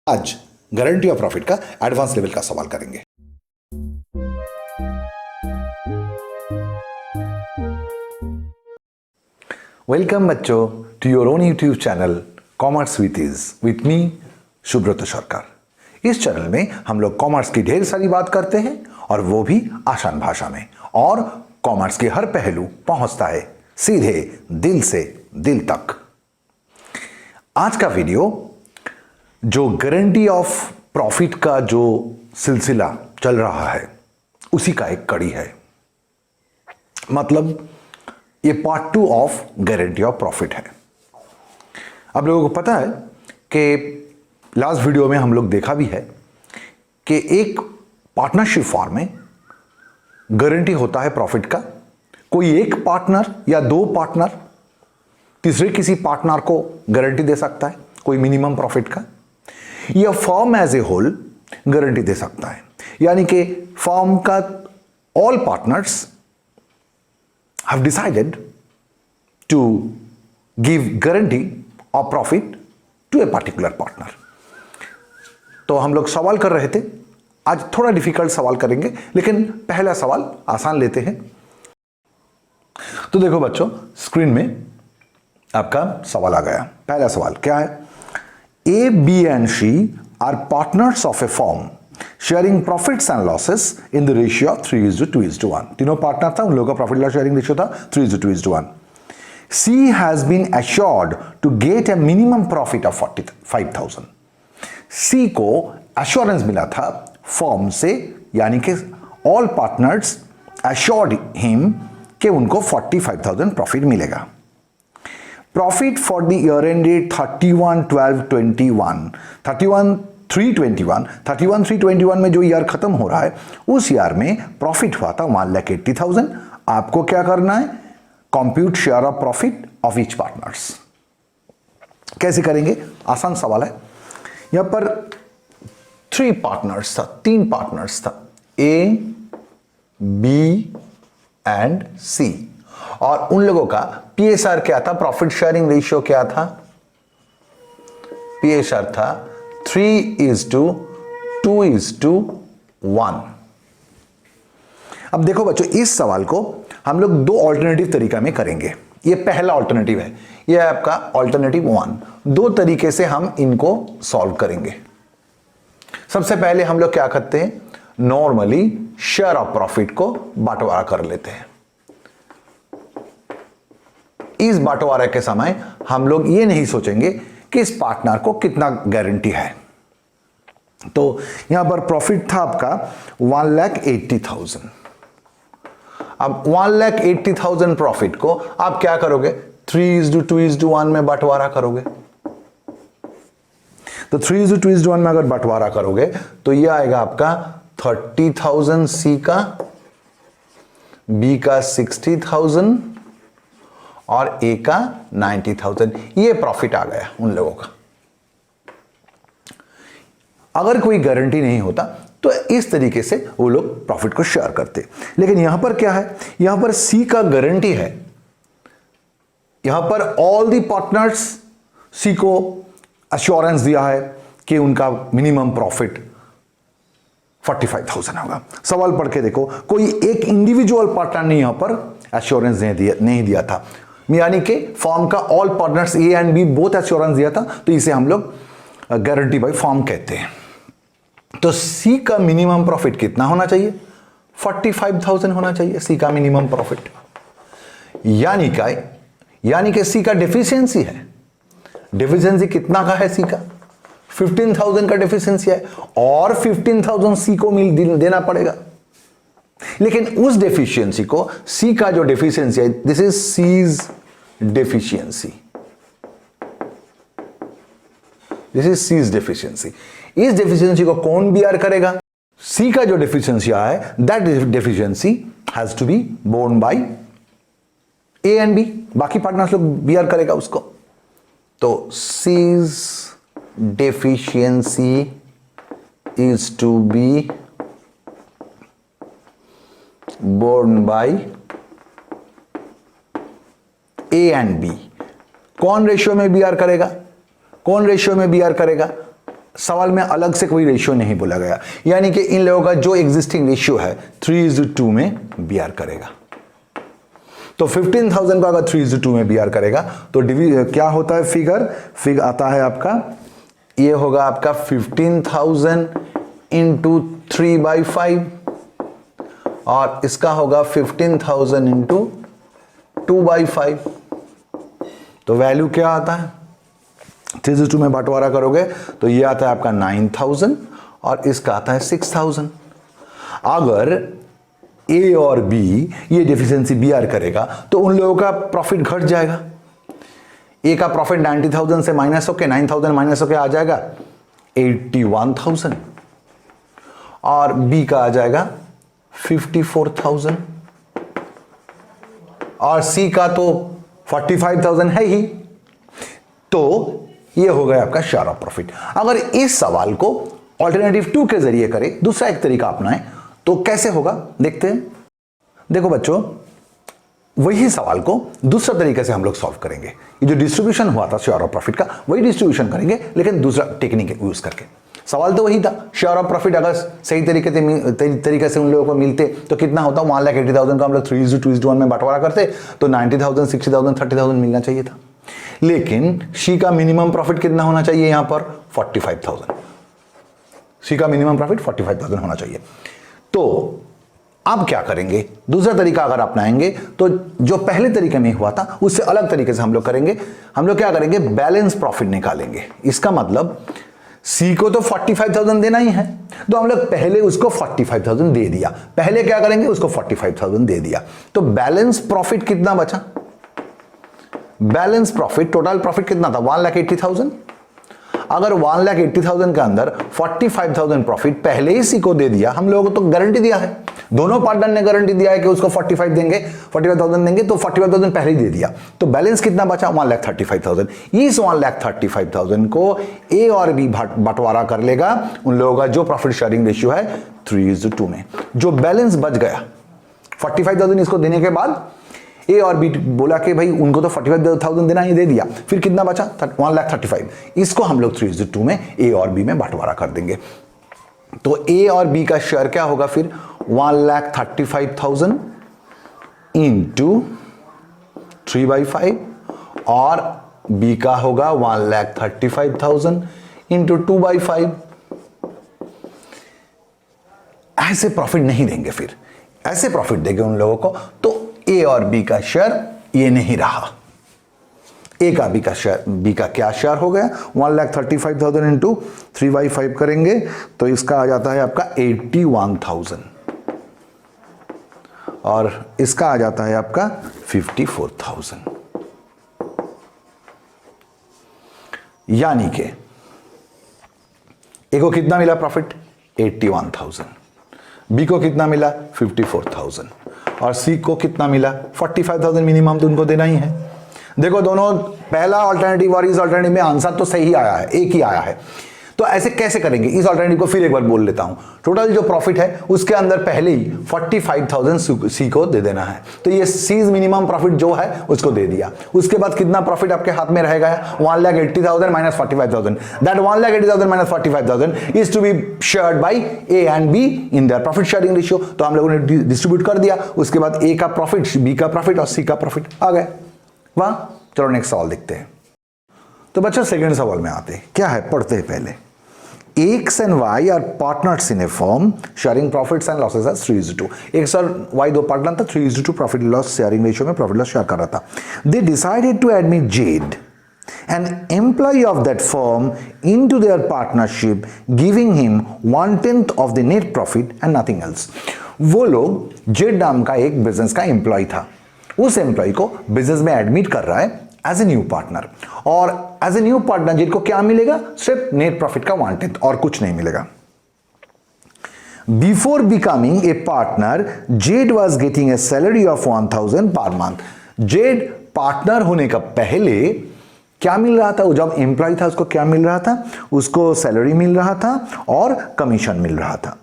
आज guarantee of profit का advance level का सवाल करेंगे। वेलकम बच्चों to your own YouTube channel commerce with me Subrata Sarkar. इस चैनल में हम लोग कॉमर्स की ढेर सारी बात करते हैं और वो भी आसान भाषा में, और कॉमर्स के हर पहलू पहुंचता है सीधे दिल से दिल तक। आज का वीडियो जो गारंटी ऑफ प्रॉफिट का जो सिलसिला चल रहा है उसी का एक कड़ी है। मतलब ये part 2 of guarantee of profit है। आप लोगों को पता है कि लास्ट वीडियो में हम लोग देखा भी है कि एक पार्टनरशिप फॉर्म में गारंटी होता है प्रॉफिट का। कोई एक पार्टनर या दो पार्टनर तीसरे किसी पार्टनर को गारंटी दे सकता है कोई मिनिमम प्रॉफिट का, या firm as a whole guarantee दे सकता है। यानी कि फर्म का all partners have decided to give guarantee of profit to a particular partner. तो हम लोग सवाल कर रहे थे, आज थोड़ा डिफिकल्ट सवाल करेंगे, लेकिन पहला सवाल आसान लेते हैं। तो देखो बच्चों, स्क्रीन में आपका सवाल आ गया। पहला सवाल क्या है? A, B and C are partners of a firm sharing profits and losses in the ratio of 3:2:1। तीनों पार्टनर था, उन लोगों का प्रॉफिट लॉस शेयरिंग रेशियो था 3:2:1। C has been assured to get a minimum profit of 45,000। C को assurance मिला था firm से, यानी कि ऑल पार्टनर्स assured him कि उनको 45,000 प्रॉफिट मिलेगा। Profit for the year ended 31/12/21, 31/3/21 में जो ईयर खत्म हो रहा है उस ईयर में प्रॉफिट हुआ था 1,80,000। आपको क्या करना है? Compute share of profit of each partners. कैसे करेंगे? आसान सवाल है। यहां पर 3 पार्टनर्स था, 3 पार्टनर्स था, ए, बी एंड सी, और उन लोगों का पीएसआर क्या था? प्रॉफिट शेयरिंग रेशियो क्या था? पीएसआर था 3:2:1। अब देखो बच्चों, इस सवाल को हम लोग 2 ऑल्टरनेटिव तरीका में करेंगे। ये पहला ऑल्टरनेटिव है, ये है आपका ऑल्टरनेटिव 1। 2 तरीके से हम इनको सॉल्व करेंगे। सबसे पहले हम लोग क्या करते हैं? नॉर्मली शेयर ऑफ प्रॉफिट को बंटवारा कर लेते हैं। इस बंटवारे के समय हम लोग ये नहीं सोचेंगे कि इस पार्टनर को कितना गारंटी है। तो यहां पर प्रॉफिट था आपका 1,80,000। अब 1,80,000 प्रॉफिट को आप क्या करोगे? 3:2:1 में बंटवारा करोगे। तो 3:2:1 में अगर बंटवारा करोगे तो ये आएगा आपका 30,000 सी का, बी का 60,000 और ए का 90,000। ये प्रॉफिट आ गया उन लोगों का। अगर कोई गारंटी नहीं होता तो इस तरीके से वो लोग प्रॉफिट को शेयर करते। लेकिन यहां पर क्या है? यहां पर सी का गारंटी है। यहां पर ऑल दी पार्टनर्स सी को एश्योरेंस दिया है कि उनका मिनिमम प्रॉफिट 45,000 होगा। सवाल पढ़ के देखो, कोई एक इंडिविजुअल पार्टनर ने यहां पर एश्योरेंस नहीं दिया था, यानी कि फॉर्म का all partners A and B both assurance दिया था, तो इसे हम लोग गारंटी बाय फॉर्म कहते हैं। तो सी का मिनिमम प्रॉफिट कितना होना चाहिए? 45,000 होना चाहिए सी का मिनिमम प्रॉफिट। यानी कि सी का डेफिशिएंसी है। डेफिशिएंसी कितना का है? सी का 15,000 का डेफिशिएंसी है, और 15,000 सी को देना पड़ेगा। लेकिन उस डेफिशिएंसी को, सी का जो डेफिशिएंसी है, this is C's deficiency, this is C's deficiency. इस डेफिशिएंसी को कौन बियर करेगा? सी का जो डेफिशिएंसी है, that deficiency has to be borne by A and B. बाकी पार्टनर्स लोग बियर करेगा उसको। तो C's deficiency is to be borne by A and B। कौन रेशियो में बियर करेगा? सवाल में अलग से कोई रेशियो नहीं बोला गया, यानी कि इन लोगों का जो एग्जिस्टिंग रेशियो है 3:2 में बीआर करेगा। तो 15,000 को अगर 3:2 में बीआर करेगा तो क्या होता है फिगर आता है आपका, ये होगा आपका 15,000 इंटू 3/5 और इसका होगा 15,000 इंटू 2/5। तो वैल्यू क्या आता है, 3:2 में बंटवारा करोगे तो ये आता है आपका 9,000 और इसका आता है 6,000। अगर ए और बी ये डिफिशियंसी बीआर करेगा तो उन लोगों का प्रॉफिट घट जाएगा। ए का प्रॉफिट 90,000 से माइनस होके 9,000 माइनस होके आ जाएगा 81,000 और बी का आ जाएगा 54,000 और सी का तो 45,000 है ही। तो ये हो गया आपका शेयर ऑफ प्रॉफिट। अगर इस सवाल को ऑल्टरनेटिव 2 के जरिए करें, दूसरा एक तरीका अपनाएं, तो कैसे होगा देखते हैं। देखो बच्चों, वही सवाल को दूसरा तरीके से हम लोग सॉल्व करेंगे। ये जो डिस्ट्रीब्यूशन हुआ था शेयर ऑफ प्रॉफिट का, वही डिस्ट्रीब्यूशन करेंगे लेकिन दूसरा टेक्निक यूज करके। सवाल तो वही था, शेयर ऑफ प्रॉफिट अगर सही तरीके से उन लोगों को मिलते तो कितना होता, 1,80,000 का हम लोग 3:1 में बंटवारा करते तो 90,000, 60,000, 30,000 मिलना चाहिए था। लेकिन सी का मिनिमम प्रॉफिट कितना होना चाहिए, यहां पर 45,000। सी का मिनिमम प्रॉफिट 45,000 होना चाहिए। तो अब क्या करेंगे, दूसरा तरीका अगर अपनाएंगे तो जो पहले तरीके में हुआ था उससे अलग तरीके से हम लोग करेंगे। हम लोग क्या करेंगे, बैलेंस प्रॉफिट निकालेंगे। इसका मतलब सी को तो 45,000 देना ही है, तो हम लोग पहले उसको 45,000 दे दिया। पहले क्या करेंगे, उसको 45,000 दे दिया। तो बैलेंस प्रॉफिट कितना बचा, बैलेंस प्रॉफिट, टोटल प्रॉफिट कितना था 1,80,000। अगर 1,80,000 के अंदर 45,000 प्रॉफिट पहले ही सी को दे दिया, हम लोगों को तो गारंटी दिया है, दोनों पार्टनर ने गारंटी दिया है कि उसको 45,000 देंगे, तो 45,000 पहले ही दे दिया। तो बैलेंस कितना बचा, 1,35,000। इस 1,35,000 को ए और बी बंटवारा कर लेगा। उन लोगों का जो प्रॉफिट शेयरिंग रेशियो है 3:2 में, जो बैलेंस बच गया 45,000 इसको देने के बाद ए और बी बोला कि भाई उनको तो 45,000 देना ही, दे दिया। फिर कितना बचा 1,35,000, इसको हम लोग 3:2 में ए और बी में बंटवारा कर देंगे। तो ए और बी का शेयर क्या होगा फिर, 1,35,000 इंटू 3/5 और बी का होगा 1,35,000 इंटू 2/5। ऐसे प्रॉफिट नहीं देंगे, फिर ऐसे प्रॉफिट देंगे उन लोगों को। तो ए और बी का शेयर ये नहीं रहा। ए का बी का शेयर, बी का क्या शेयर हो गया, 1,35,000 इंटू 3/5 करेंगे तो इसका आ जाता है आपका 81,000 और इसका आ जाता है आपका 54,000। यानी कि ए को कितना मिला प्रॉफिट 81,000, बी को कितना मिला 54,000 और सी को कितना मिला 45,000। मिनिमम तो उनको देना ही है। देखो दोनों, पहला अल्टरनेटिव और इस अल्टरनेटिव में आंसर तो सही आया है, एक ही आया है। तो ऐसे कैसे करेंगे, इस अल्टरनेटिव को फिर एक बार बोल लेता हूं। टोटल जो प्रॉफिट है उसके अंदर पहले ही 45,000 सी को दे देना है। तो ये सीज मिनिमम प्रॉफिट जो है उसको दे दिया। उसके बाद कितना प्रॉफिट आपके हाथ में रहेगा, 1,80,000 minus 45,000। That 1,80,000 minus 45,000 is to be shared by A and B in their profit sharing ratio. तो हम लोगों ने डिस्ट्रीब्यूट कर दिया। उसके बाद ए का प्रॉफिट, बी का प्रॉफिट और सी का प्रॉफिट आ गए। वाह, चलो नेक्स्ट सवाल देखते हैं। तो बच्चों सेकंड सवाल में आते हैं, क्या है पढ़ते हैं पहले। X and Y are partners in a firm sharing profits and losses as 3:2। X और Y दो पार्टनर था, 3:2 प्रॉफिट लॉस शेयरिंग रेशियो में प्रॉफिट लॉस शेयर कर रहा था। They decided to admit Jade, an employee of that firm, into their partnership, giving him 1/10 of the net profit and nothing else। वो लोग Z नाम का एक बिजनेस का एम्प्लॉय था, उस एम्प्लॉय को बिजनेस में एडमिट कर रहा है एज ए न्यू पार्टनर। और एज ए न्यू पार्टनर जिनको क्या मिलेगा, सिर्फ नेट प्रॉफिट का 1/10 और कुछ नहीं मिलेगा। Before becoming a partner Z was getting a salary of 1,000 per month. Z partner होने का पहले क्या मिल रहा था, जब एम्प्लॉय था उसको क्या मिल रहा था, उसको सैलरी मिल रहा था और कमीशन मिल रहा था।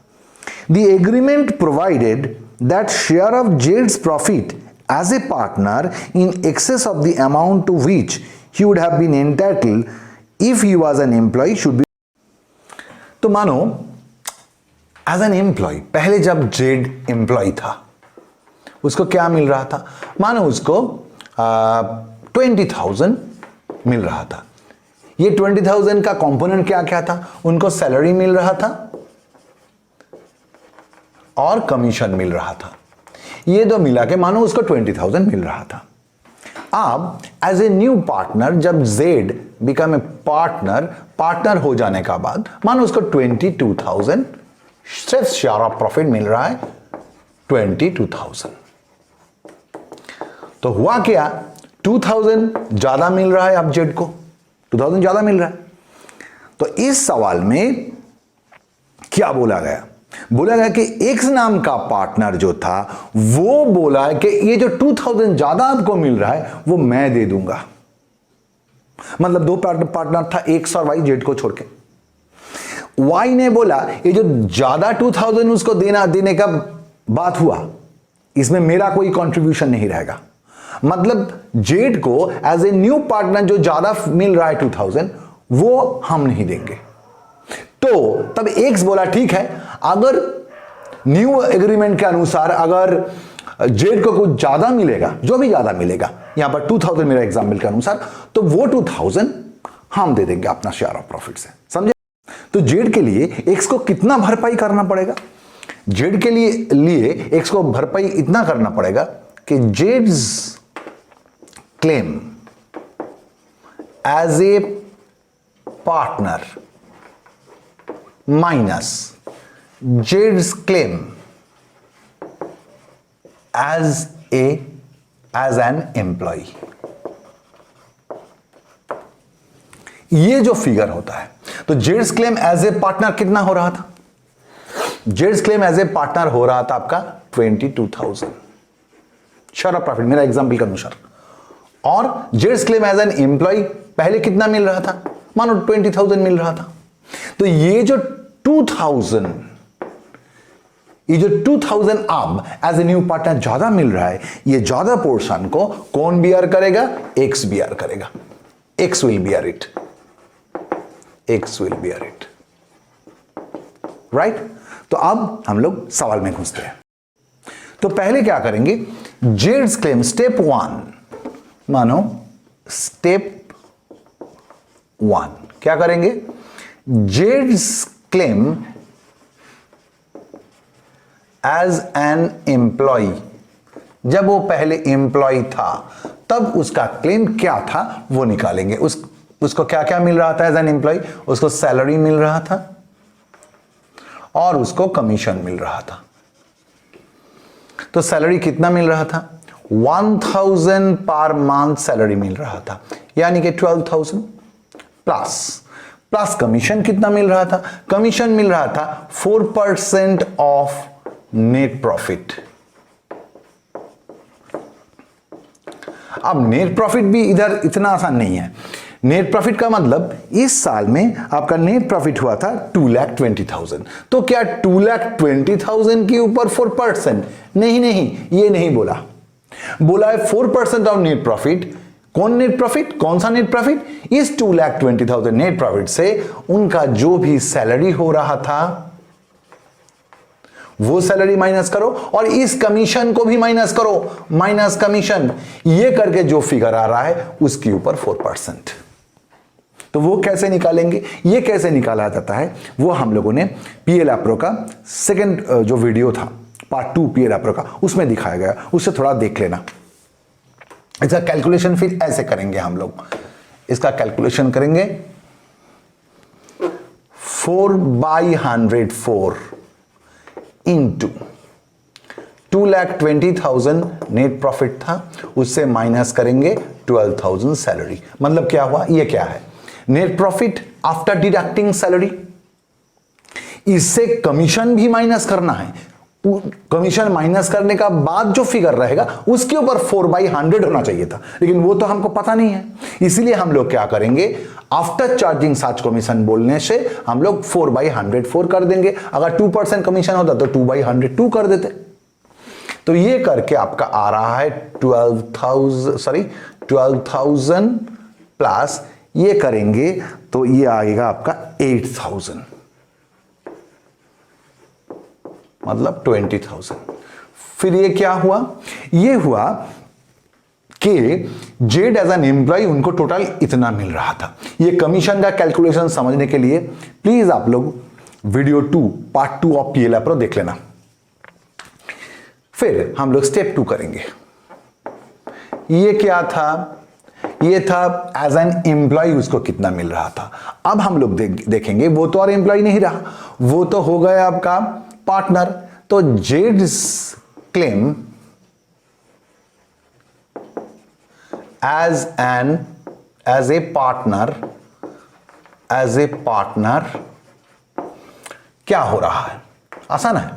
The agreement provided that share of Jades profit as a partner in excess of the amount to which he would have been entitled if he was an employee should be। तो मानो as an employ, पहले जब Z employ था उसको क्या मिल रहा था, मानो उसको 20,000 मिल रहा था। ये 20,000 का कंपोनेंट क्या क्या था, उनको सैलरी मिल रहा था और कमीशन मिल रहा था। ये दो मिला के मानो उसको 20,000 मिल रहा था। अब एज ए न्यू पार्टनर जब जेड बिकम ए पार्टनर हो जाने का बाद मानो उसको 22,000 सिर्फ शेयर ऑफ प्रॉफिट मिल रहा है, 22,000। तो हुआ क्या, 2,000 ज्यादा मिल रहा है अब जेड को, 2,000 ज्यादा मिल रहा है। तो इस सवाल में क्या बोला गया, बोला गया कि एक्स नाम का पार्टनर जो था वो बोला है कि ये जो 2,000 ज्यादा आपको मिल रहा है वो मैं दे दूंगा। मतलब दो पार्टनर था, एक्स और वाई, जेड को छोड़ के। वाई ने बोला ये जो ज्यादा 2,000 उसको देने का बात हुआ, इसमें मेरा कोई कंट्रीब्यूशन नहीं रहेगा। मतलब जेड को एज ए न्यू पार्टनर जो ज्यादा मिल रहा है 2,000 वो हम नहीं देंगे। तो तब एक्स बोला ठीक है, अगर न्यू एग्रीमेंट के अनुसार अगर जेड को कुछ ज्यादा मिलेगा, जो भी ज्यादा मिलेगा, यहां पर 2,000 मेरा एग्जाम्पल के अनुसार, तो वो 2,000 हम दे देंगे अपना शेयर ऑफ प्रॉफिट से। समझे? तो जेड के लिए एक्स को कितना भरपाई करना पड़ेगा, जेड के लिए एक्स को भरपाई इतना करना पड़ेगा कि Jades claim as a partner minus Jades claim as an employ. ये जो फिगर होता है, तो जेड्स क्लेम एज ए पार्टनर कितना हो रहा था, Jades claim as a partner हो रहा था आपका 22,000 शेयर ऑफ प्रॉफिट मेरा एग्जाम्पल के अनुसार, और Jades claim as an employ पहले कितना मिल रहा था, मानो 20,000 मिल रहा था। तो ये जो 2,000 अब एज ए न्यू पार्टनर ज्यादा मिल रहा है, ये ज्यादा पोर्शन को कौन बियर करेगा, एक्स बियर करेगा। X will bear it, x will bear it, right. तो अब हम लोग सवाल में घुसते हैं। तो पहले क्या करेंगे, जेड्स क्लेम स्टेप 1, मानो स्टेप 1 क्या करेंगे, जेड्स क्लेम एज एन एम्प्लॉय, जब वो पहले एम्प्लॉय था तब उसका क्लेम क्या था वो निकालेंगे। उसको क्या क्या मिल रहा था एज एन एम्प्लॉय, उसको सैलरी मिल रहा था और उसको कमीशन मिल रहा था। तो सैलरी कितना मिल रहा था, 1,000 पर मंथ सैलरी मिल रहा था, यानी कि 12,000 प्लस कमीशन कितना मिल रहा था, कमीशन मिल रहा था 4% ऑफ नेट प्रॉफिट। अब नेट प्रॉफिट भी इधर इतना आसान नहीं है। नेट प्रॉफिट का मतलब इस साल में आपका नेट प्रॉफिट हुआ था 2,20,000, तो क्या 2,20,000 के ऊपर 4%? नहीं, ये नहीं बोला, बोला है 4% ऑफ नेट प्रॉफिट। कौन नेट प्रॉफिट, कौन सा नेट प्रॉफिट, इस 2,20,000 नेट प्रॉफिट से उनका जो भी सैलरी हो रहा था वो सैलरी माइनस करो और इस कमीशन को भी माइनस करो, माइनस कमीशन, ये करके जो फिगर आ रहा है उसके ऊपर 4%। तो वो कैसे निकालेंगे, ये कैसे निकाला जाता है वो हम लोगों ने पीएल एप्रो का सेकंड जो वीडियो था पार्ट 2 पीएल एप्रो का, उसमें दिखाया गया, उससे थोड़ा देख लेना। इसका कैलकुलेशन फिर ऐसे करेंगे हम लोग, इसका कैलकुलेशन करेंगे 4/104 इंटू 2,20,000 नेट प्रॉफिट था, उससे माइनस करेंगे 12,000 सैलरी। मतलब क्या हुआ, ये क्या है, net profit after deducting salary, इससे कमीशन भी माइनस करना है, कमीशन माइनस करने का बाद जो फिगर रहेगा उसके ऊपर 4/100 होना चाहिए था, लेकिन वो तो हमको पता नहीं है। इसीलिए हम लोग क्या करेंगे, आफ्टर चार्जिंग सच कमीशन बोलने से हम लोग 4/104 कर देंगे। अगर 2% कमीशन होता तो 2/102 कर देते। तो ये करके आपका आ रहा है 12,000 प्लस ये करेंगे तो ये आएगा आपका 8,000। मतलब 20,000। फिर ये क्या हुआ, ये हुआ कि जेड एज एन एम्प्लॉय उनको टोटल इतना मिल रहा था। ये कमीशन का कैलकुलेशन समझने के लिए प्लीज आप लोग video 2 part 2 of PL appro देख लेना। फिर हम लोग स्टेप 2 करेंगे। ये क्या था, ये था एज एन एम्प्लॉय उसको कितना मिल रहा था। अब हम लोग देखेंगे वो तो और एम्प्लॉय नहीं रहा, वो तो हो गया आपका पार्टनर। तो जेड्स क्लेम एज ए पार्टनर क्या हो रहा है, आसान है।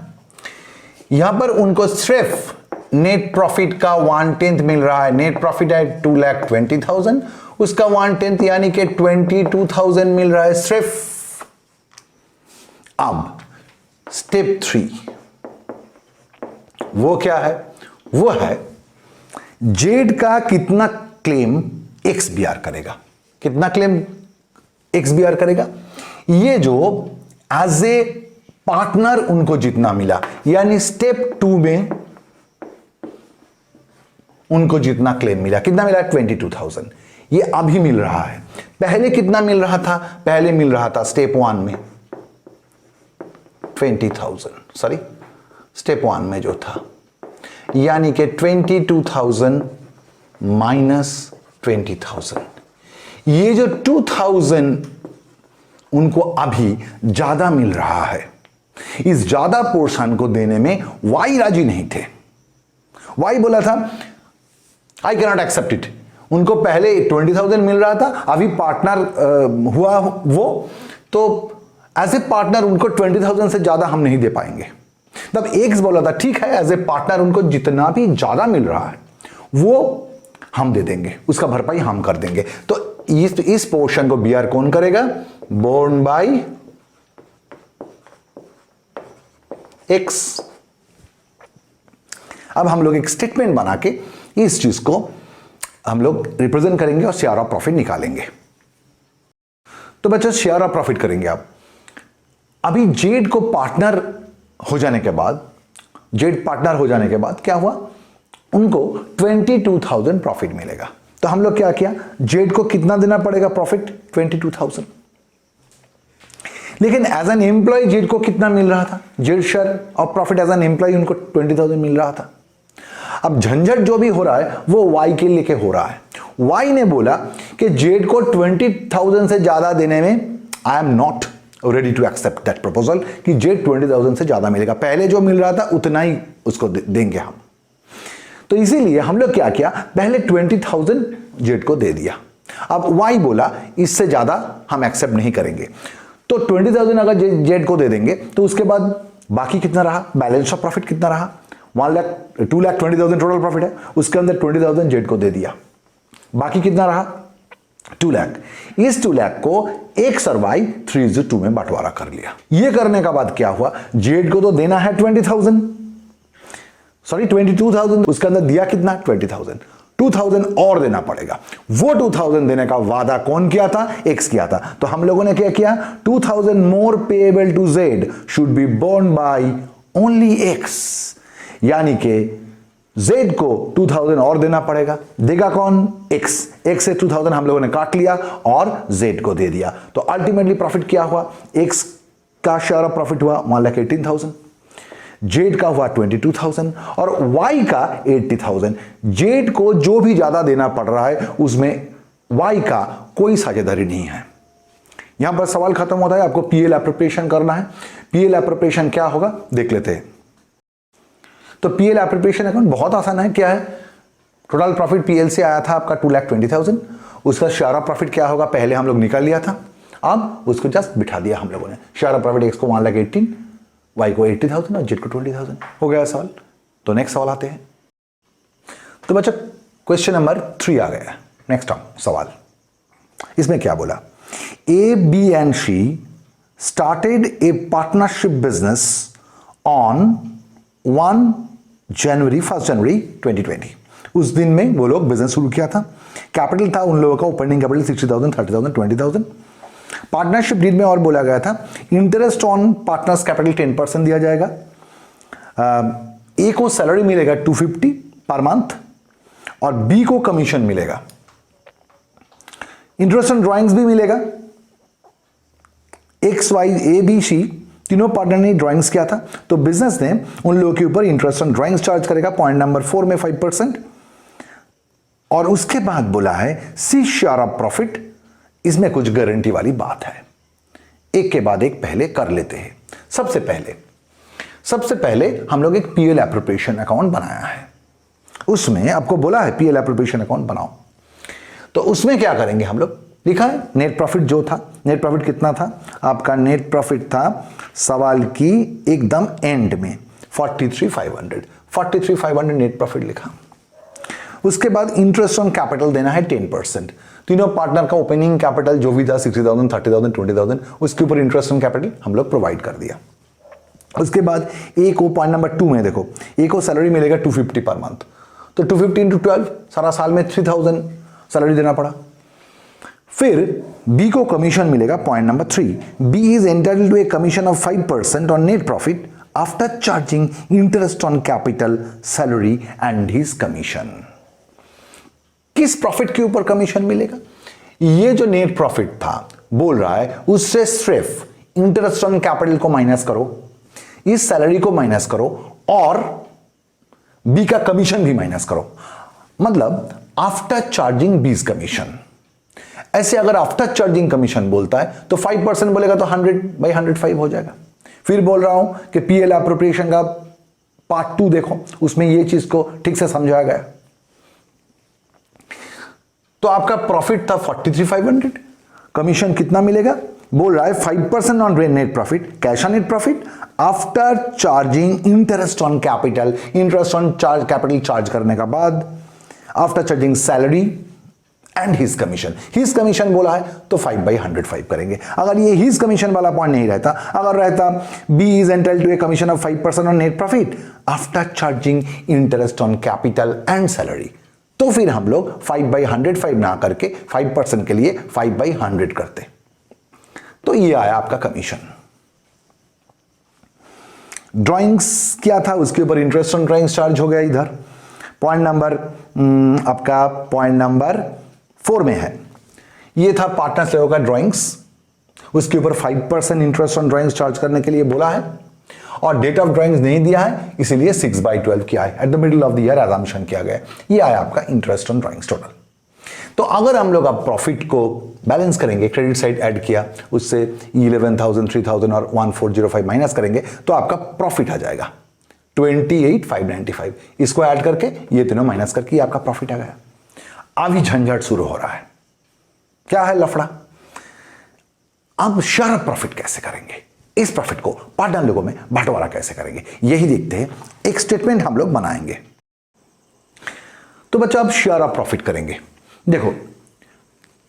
यहां पर उनको सिर्फ नेट प्रॉफिट का 1/10 मिल रहा है। नेट प्रॉफिट है 2,20,000, उसका 1/10 यानी कि 22,000 मिल रहा है सिर्फ। अब स्टेप 3 वो क्या है, वो है जेड का कितना क्लेम एक्सबीआर करेगा। कितना क्लेम एक्सबीआर करेगा, ये जो एज ए पार्टनर उनको जितना मिला, यानी स्टेप 2 में उनको जितना क्लेम मिला, कितना मिला 22,000, ये अभी मिल रहा है। पहले कितना मिल रहा था, पहले मिल रहा था स्टेप 1 में 20,000, सॉरी स्टेप 1 में जो था, यानी कि 22,000 माइनस 20,000। ये जो 2,000 उनको अभी ज्यादा मिल रहा है। इस ज्यादा पोर्शन को देने में वाई राजी नहीं थे। वाई बोला था I can not accept it. उनको पहले 20,000 मिल रहा था, अभी पार्टनर हुआ वो, तो एज ए पार्टनर उनको 20,000 से ज्यादा हम नहीं दे पाएंगे। तब एक्स बोला था ठीक है, एज ए पार्टनर उनको जितना भी ज्यादा मिल रहा है वो हम दे देंगे, उसका भरपाई हम कर देंगे। तो इस पोर्शन को बीआर कौन करेगा, बोर्न बाय एक्स। अब हम लोग एक स्टेटमेंट बना के इस चीज को हम लोग रिप्रेजेंट करेंगे और शेयर ऑफ प्रॉफिट निकालेंगे। तो बच्चों शेयर ऑफ प्रॉफिट करेंगे आप। अभी जेड को पार्टनर हो जाने के बाद, जेड पार्टनर हो जाने के बाद क्या हुआ, उनको 22,000 प्रॉफिट मिलेगा। तो हम लोग क्या किया, जेड को कितना देना पड़ेगा प्रॉफिट 22,000। लेकिन एज एन एम्प्लॉय जेड को कितना मिल रहा था, Z share of profit as an employ उनको 20,000 मिल रहा था। अब झंझट जो भी हो रहा है वो वाई के लेके हो रहा है। वाई ने बोला कि जेड को 20,000 से ज्यादा देने में I am not ready to accept that proposal, कि जेड 20,000 से ज्यादा मिलेगा, पहले जो मिल रहा था उतना ही उसको देंगे हम। तो इसीलिए हम लोग क्या किया, पहले 20,000 जेड को दे दिया। अब वाई बोला इससे ज्यादा हम एक्सेप्ट नहीं करेंगे। तो 20,000 अगर जेड को दे देंगे तो उसके बाद बाकी कितना रहा, बैलेंस ऑफ प्रॉफिट कितना रहा, 2,20,000 टोटल प्रॉफिट है, उसके अंदर 20,000 जेड को दे दिया, बाकी कितना रहा 2 लाख। इस 2 लाख को एक्स और वाई 3:2 में बंटवारा कर लिया। ये करने का बाद क्या हुआ, जेड को तो देना है 22,000, उसके अंदर दिया कितना 20,000, 2,000 और देना पड़ेगा। वो 2,000 देने का वादा कौन किया था, एक्स किया था। तो हम लोगों ने क्या किया, 2,000 more payable to Z should be borne by only X, यानी कि जेड को 2,000 और देना पड़ेगा। देगा कौन, एक्स। एक्स से 2,000 हम लोगों ने काट लिया और जेड को दे दिया। तो अल्टीमेटली प्रॉफिट क्या हुआ, एक्स का शेयर ऑफ प्रॉफिट हुआ 1,18,000, जेड का हुआ 22,000 और वाई का 80,000। जेड को जो भी ज्यादा देना पड़ रहा है उसमें वाई का कोई साझेदारी नहीं है। यहां पर सवाल खत्म होता है, आपको पीएल एप्रोप्रिएशन करना है। पीएल एप्रोप्रिएशन क्या होगा देख लेते हैं। तो पीएल एप्रोप्रिएशन अकाउंट बहुत आसान है, क्या है, टोटल प्रॉफिट पीएल से आया था आपका 2,20,000, उसका शेयर ऑफ प्रॉफिट क्या होगा पहले हम लोग निकाल लिया था, अब उसको जस्ट बिठा दिया हम लोगों ने। शेयर ऑफ प्रॉफिट एक्स को 1,18,000, वाई को 80,000 और जेड को 20,000। हो गया सवाल। तो नेक्स्ट सवाल आते हैं। तो बच्चों क्वेश्चन नंबर 3 आ गया। नेक्स्ट सवाल, इसमें क्या बोला, A B and C started a partnership business on 1 January 2020। उस दिन में वो लोग बिजनेस शुरू किया था। कैपिटल था उन लोगों का ओपनिंग कैपिटल 60,000, 30,000, 20,000। पार्टनरशिप डीड में और बोला गया था इंटरेस्ट ऑन पार्टनर्स कैपिटल 10% दिया जाएगा। ए को सैलरी मिलेगा 250 पर मंथ और बी को कमीशन मिलेगा, इंटरेस्ट ऑन ड्राइंग्स भी मिलेगा। X Y A B C तीनों पार्टनर ने ड्राइंग्स किया था, तो बिजनेस ने उन लोगों के ऊपर इंटरेस्ट ऑन ड्राइंग्स चार्ज करेगा पॉइंट नंबर 4 में 5%। और उसके बाद बोला है सी शेयर ऑफ प्रॉफिट, इसमें कुछ गारंटी वाली बात है, एक के बाद एक पहले कर लेते हैं। सबसे पहले हम लोग एक पीएल एप्रोप्रिएशन अकाउंट बनाया है, उसमें आपको बोला है पीएल एप्रोप्रिएशन अकाउंट बनाओ, तो उसमें क्या करेंगे हम लोग, लिखा है नेट प्रॉफिट जो था, नेट प्रॉफिट कितना था आपका, नेट प्रॉफिट था सवाल की एकदम एंड में 43,500 नेट प्रॉफिट लिखा। उसके बाद इंटरेस्ट ऑन कैपिटल देना है 10%, तीनों पार्टनर का ओपनिंग कैपिटल जो भी था 60,000 30,000 20,000 उसके ऊपर इंटरेस्ट ऑन कैपिटल हम लोग प्रोवाइड कर दिया। उसके बाद ए को पॉइंट नंबर 2 में देखो, ए को सैलरी मिलेगा 250 पर मंथ, तो 250 into 12 सारा साल में 3,000 सैलरी देना पड़ा। फिर बी को कमीशन मिलेगा point number 3, B is entitled to a commission of 5% on net profit after charging interest on capital, salary and his commission. किस प्रॉफिट के ऊपर कमीशन मिलेगा, ये जो नेट प्रॉफिट था बोल रहा है उससे सिर्फ इंटरेस्ट ऑन कैपिटल को माइनस करो, इस सैलरी को माइनस करो और बी का कमीशन भी माइनस करो, मतलब आफ्टर चार्जिंग बीज कमीशन। ऐसे अगर आफ्टर चार्जिंग कमीशन बोलता है तो 5% बोलेगा तो 100/105 हो जाएगा। फिर बोल रहा हूं कि पीएल एप्रोप्रिएशन का पार्ट 2 देखो, उसमें ये चीज को ठीक से समझाया गया। तो आपका प्रॉफिट था 43,500, कमीशन कितना मिलेगा, बोल रहा है 5% on net profit, cash on net profit after charging interest on capital, interest on charge capital charge करने का बाद, after charging salary and his commission बोला है तो 5/105 करेंगे। अगर ये हिज कमीशन वाला पॉइंट नहीं रहता, अगर रहता B is entitled to a commission of 5% on net profit after charging interest on capital and salary, तो फिर हम लोग 5/105 ना करके 5% के लिए 5/100 करते, तो ये आया आपका कमीशन। ड्राइंग्स क्या था, उसके ऊपर इंटरेस्ट ऑन ड्राइंग्स चार्ज हो गया इधर, पॉइंट नंबर आपका पॉइंट नंबर 4 में है, ये था पार्टनर्स लोगों का ड्राइंग्स, उसके ऊपर 5% इंटरेस्ट ऑन ड्राइंग्स चार्ज करने के लिए बोला है और डेट ऑफ ड्राइंग्स नहीं दिया है, इसीलिए 6/12 किया है, at the middle of the year assumption किया गया। ये आया आपका इंटरेस्ट ऑन ड्राइंग्स टोटल। तो अगर हम लोग अब प्रॉफिट को बैलेंस करेंगे, क्रेडिट साइड ऐड किया, उससे 11,000 3,000 और 1,405 माइनस करेंगे तो आपका प्रॉफिट आ जाएगा 28,595। इसको ऐड करके ये तीनों माइनस करके आपका प्रॉफिट आ गया। अभी झंझट शुरू हो रहा है, क्या है लफड़ा, अब शेयर प्रॉफिट कैसे करेंगे, इस प्रॉफिट को पार्टनर लोगों में बंटवारा कैसे करेंगे, यही देखते हैं। एक स्टेटमेंट हम लोग बनाएंगे। तो बच्चों अब शेयर ऑफ प्रॉफिट करेंगे। देखो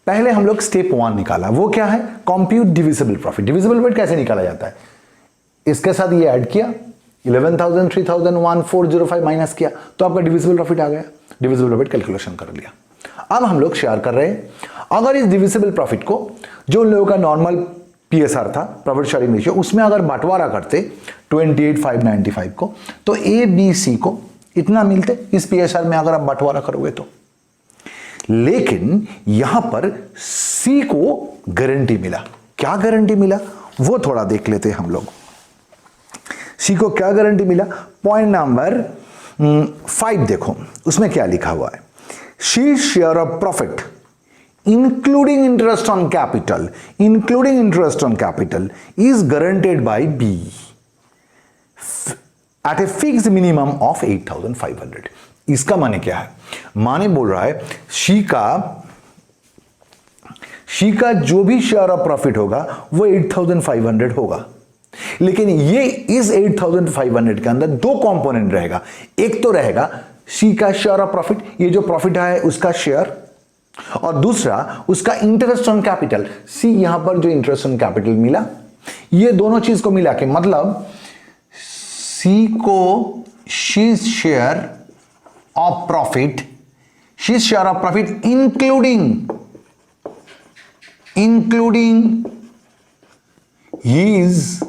पहले हम लोग स्टेप 1 निकाला, वो क्या है, compute divisible profit. Divisible profit कैसे निकाला जाता है, इसके साथ ये ऐड किया 11,000 3,000 1,405 माइनस किया तो आपका डिविजिबल प्रॉफिट आ गया, डिविजिबल प्रॉफिट कैलकुलेशन कर लिया। अब हम लोग शेयर कर रहे हैं, अगर इस डिविजिबल प्रॉफिट को जो उन लोगों का नॉर्मल पीएसआर था, प्रॉफिट शेयरिंग रेशियो, उसमें अगर बंटवारा करते 28,595 को, तो ए बी सी को इतना मिलते इस पीएसआर में अगर आप बंटवारा करोगे तो। लेकिन यहां पर सी को गारंटी मिला, क्या गारंटी मिला वो थोड़ा देख लेते हैं हम लोग। सी को क्या गारंटी मिला, पॉइंट नंबर 5 देखो, उसमें क्या लिखा हुआ है, she share of profit including interest on capital is guaranteed by B at a fixed minimum of 8,500। इसका माने क्या है, माने बोल रहा है शी का जो भी शेयर ऑफ प्रॉफिट होगा वो 8,500 होगा, लेकिन ये इस 8,500 के अंदर 2 कंपोनेंट रहेगा। एक तो रहेगा शी का शेयर ऑफ प्रॉफिट, ये जो प्रॉफिट है उसका शेयर, और दूसरा उसका इंटरेस्ट ऑन कैपिटल। सी यहां पर जो इंटरेस्ट ऑन कैपिटल मिला, ये दोनों चीज को मिला के मतलब सी को she share of profit including his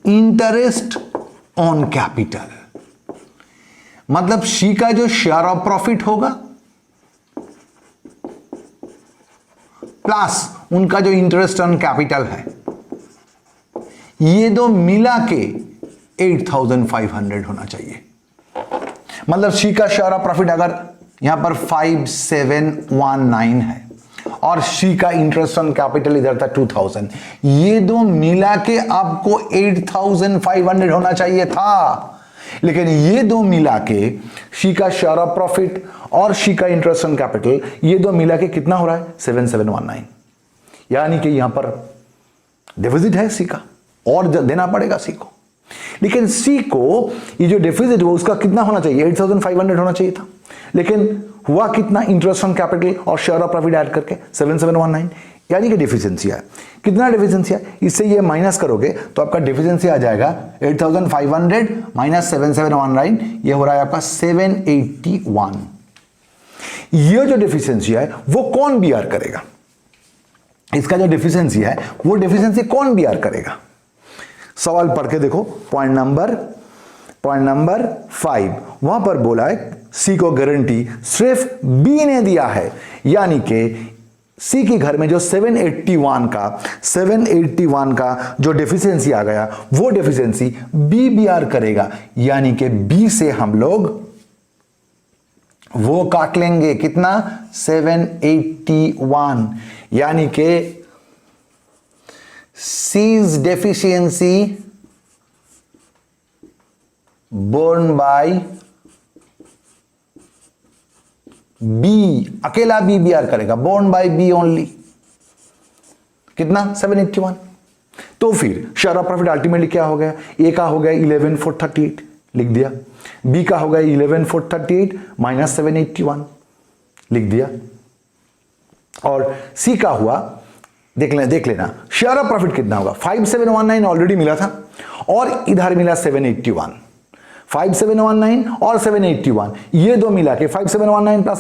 interest on capital, मतलब सी का जो शेयर ऑफ प्रॉफिट होगा प्लस उनका जो इंटरेस्ट ऑन कैपिटल है, ये दो मिला के 8,500 होना चाहिए। मतलब सी का शेयर ऑफ प्रॉफिट अगर यहां पर 5,719 है और सी का इंटरेस्ट ऑन कैपिटल इधर था 2,000, ये दो मिला के आपको 8,500 होना चाहिए था। लेकिन ये दो मिला के सी का शेयर ऑफ प्रॉफिट और सी का इंटरेस्ट ऑन कैपिटल, ये दो मिला के कितना हो रहा है 7,719, यानी कि यहां पर डिफिजिट है सी का और देना पड़ेगा सी को। लेकिन सी को ये जो डिफिजिट हुआ उसका कितना होना चाहिए 8,500 होना चाहिए था, लेकिन हुआ कितना इंटरेस्ट ऑन कैपिटल और शेयर ऑफ प्रॉफिट ऐड करके 7,719, यानी कि डिफिशिएंसी है। कितना डिफिशिएंसी है, इससे ये माइनस करोगे तो आपका डिफिशिएंसी आ जाएगा 8,500 माइनस 7,719, ये हो रहा है आपका 781। ये जो डिफिशिएंसी है वो कौन बियर करेगा, इसका जो डिफिशिएंसी है वो डिफिशिएंसी कौन बियर करेगा। सवाल पढ़ के देखो, पॉइंट नंबर 5 वहां पर बोला है सी को गारंटी सिर्फ बी ने दिया है, यानी कि सी के घर में जो 781 का जो डेफिशिएंसी आ गया वो डेफिशिएंसी बी बियर करेगा, यानी कि बी से हम लोग वो काट लेंगे कितना 781, यानी कि C's deficiency borne by B, अकेला B बियर करेगा, borne by B only, कितना 781। तो फिर शेयर ऑफ प्रॉफिट अल्टीमेटली क्या हो गया, ए का हो गया 11,438 लिख दिया, बी का हो गया 11,438 माइनस 781 लिख दिया, और सी का हुआ देख लेना शेयर ऑफ प्रॉफिट कितना होगा 5,719 ऑलरेडी मिला था और इधर मिला 781, 5,719 और 781 ये दो मिला के 5,719 प्लस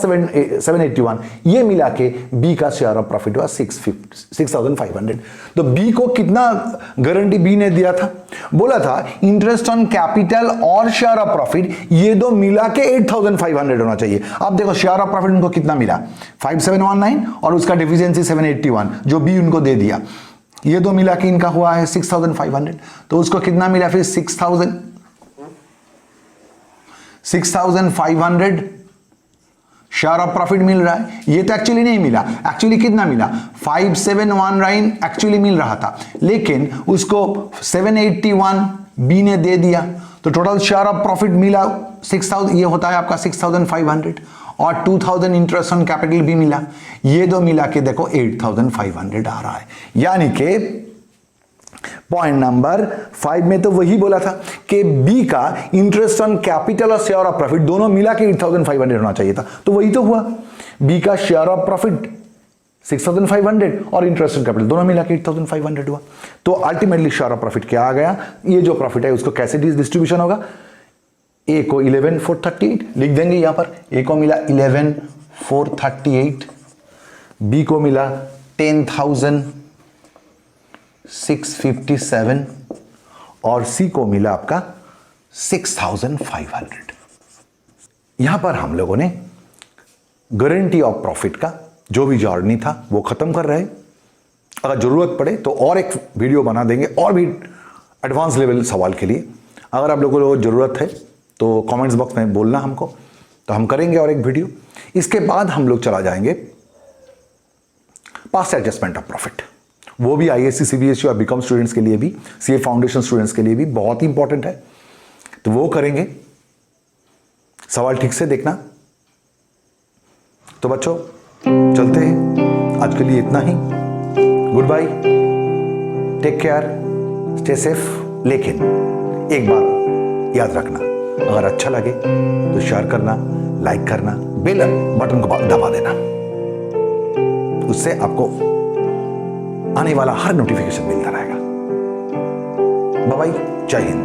781 ये मिला के बी का शेयर ऑफ प्रॉफिट हुआ 6,500। तो बी को कितना गारंटी बी ने दिया था, बोला था इंटरेस्ट ऑन कैपिटल और शेयर ऑफ प्रॉफिट ये दो मिला के 8,500 होना चाहिए। अब देखो शेयर ऑफ प्रॉफिट उनको कितना मिला 5,719 और उसका डिफिशिएंसी 781 जो बी उनको दे दिया, ये दो मिला के इनका हुआ है 6,500। तो उसको कितना मिला फिर 6,500 शेयर ऑफ प्रॉफिट मिल रहा है। ये तो एक्चुअली नहीं मिला, एक्चुअली कितना मिला 5,719 एक्चुअली मिल रहा था, लेकिन उसको 781 बी ने दे दिया, तो टोटल शेयर ऑफ प्रॉफिट मिला 6,000, ये होता है आपका 6,500 और 2,000 इंटरेस्ट ऑन कैपिटल भी मिला, ये दो मिला के देखो 8,500 आ रहा है। यानी कि पॉइंट नंबर 5 में तो वही बोला था कि बी का इंटरेस्ट ऑन कैपिटल और शेयर ऑफ प्रॉफिट दोनों मिला के 8,500 होना चाहिए था, तो वही तो हुआ। बी का शेयर ऑफ प्रॉफिट 6,500 और इंटरेस्ट ऑन कैपिटल दोनों मिला के 8,500 हुआ। तो अल्टीमेटली शेयर ऑफ प्रॉफिट क्या आ गया, ये जो प्रॉफिट है उसको कैसे डिस्ट्रीब्यूशन होगा, ए को 11,438 लिख देंगे यहां पर, ए को मिला 11,438, बी को मिला 10,657 और सी को मिला आपका 6,500। यहां पर हम लोगों ने गारंटी ऑफ प्रॉफिट का जो भी जर्नी था वो खत्म कर रहे हैं। अगर जरूरत पड़े तो और एक वीडियो बना देंगे और भी एडवांस लेवल सवाल के लिए। अगर आप लोगों को जरूरत है तो कमेंट्स बॉक्स में बोलना हमको, तो हम करेंगे और एक वीडियो। इसके बाद हम लोग चला जाएंगे पास्ट एडजस्टमेंट ऑफ प्रॉफिट, वो भी आईएससी सीबीएसई और बीकॉम स्टूडेंट्स के लिए भी, सीए फाउंडेशन स्टूडेंट्स के लिए भी बहुत ही इंपॉर्टेंट है, तो वो करेंगे। सवाल ठीक से देखना। तो बच्चों चलते हैं, आज के लिए इतना ही। Good bye, take care, stay safe. लेकिन एक बात याद रखना, अगर अच्छा लगे तो शेयर करना, लाइक करना, बेल बटन को दबा देना, उससे आपको आने वाला हर नोटिफिकेशन मिलता रहेगा। बाय बाय, जय हिंद।